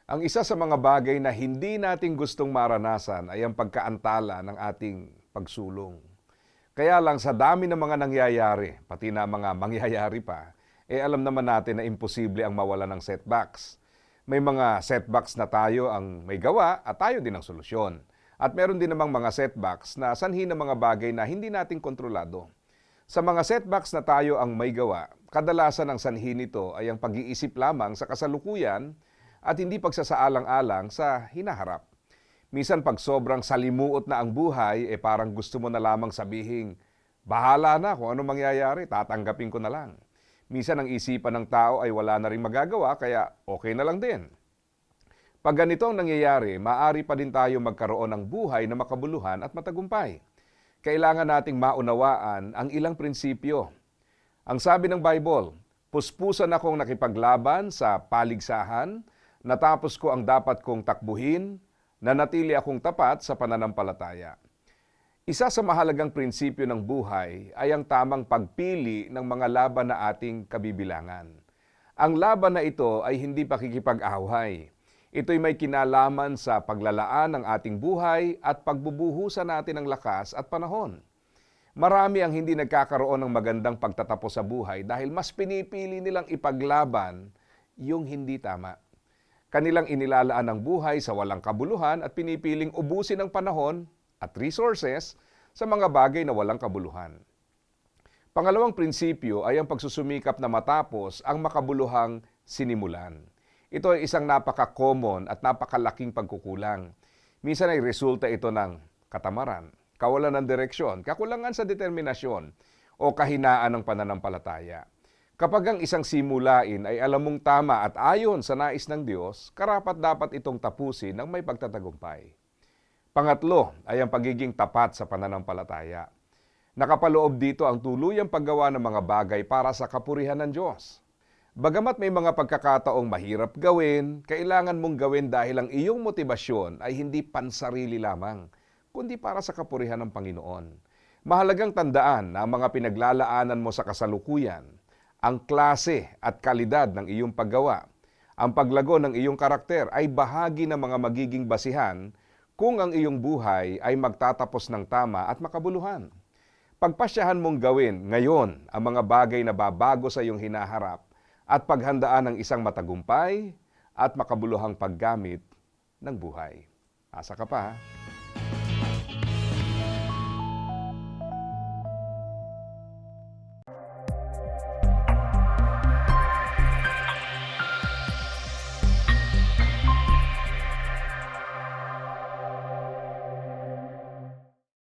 Ang isa sa mga bagay na hindi natin gustong maranasan ay ang pagkaantala ng ating pagsulong. Kaya lang sa dami ng mga nangyayari, pati na mga mangyayari pa, alam naman natin na imposible ang mawala ng setbacks. May mga setbacks na tayo ang may gawa at tayo din ang solusyon. At meron din namang mga setbacks na sanhi ng mga bagay na hindi natin kontrolado. Sa mga setbacks na tayo ang may gawa, kadalasan ang sanhi nito ay ang pag-iisip lamang sa kasalukuyan at hindi pagsasaalang-alang sa hinaharap. Minsan pag sobrang salimuot na ang buhay, parang gusto mo na lamang sabihin, bahala na kung ano mangyayari, tatanggapin ko na lang. Minsan ang isipan ng tao ay wala na rin magagawa, kaya okay na lang din. Pag ganito ang nangyayari, maaari pa din tayo magkaroon ng buhay na makabuluhan at matagumpay. Kailangan nating maunawaan ang ilang prinsipyo. Ang sabi ng Bible, puspusan akong nakipaglaban sa paligsahan, natapos ko ang dapat kong takbuhin, nanatili akong tapat sa pananampalataya. Isa sa mahalagang prinsipyo ng buhay ay ang tamang pagpili ng mga laban na ating kabibilangan. Ang laban na ito ay hindi pakikipag-away. Ito'y may kinalaman sa paglalaan ng ating buhay at pagbubuhusan natin ng lakas at panahon. Marami ang hindi nagkakaroon ng magandang pagtatapos sa buhay dahil mas pinipili nilang ipaglaban yung hindi tama. Kanilang inilalaan ang buhay sa walang kabuluhan at pinipiling ubusin ang panahon at resources sa mga bagay na walang kabuluhan. Pangalawang prinsipyo ay ang pagsusumikap na matapos ang makabuluhang sinimulan. Ito ay isang napaka-common at napakalaking pagkukulang. Minsan ay resulta ito ng katamaran, kawalan ng direksyon, kakulangan sa determinasyon, o kahinaan ng pananampalataya. Kapag ang isang simulain ay alam mong tama at ayon sa nais ng Diyos, karapat-dapat itong tapusin ng may pagtatagumpay. Pangatlo ay ang pagiging tapat sa pananampalataya. Nakapaloob dito ang tuluyang paggawa ng mga bagay para sa kapurihan ng Diyos. Bagamat may mga pagkakataong mahirap gawin, kailangan mong gawin dahil ang iyong motibasyon ay hindi pansarili lamang, kundi para sa kapurihan ng Panginoon. Mahalagang tandaan na ang mga pinaglalaanan mo sa kasalukuyan, ang klase at kalidad ng iyong paggawa, ang paglago ng iyong karakter ay bahagi ng mga magiging basihan kung ang iyong buhay ay magtatapos ng tama at makabuluhan. Pagpasyahan mong gawin ngayon ang mga bagay na babago sa iyong hinaharap at paghandaan ng isang matagumpay at makabuluhang paggamit ng buhay. Asa ka pa, ha?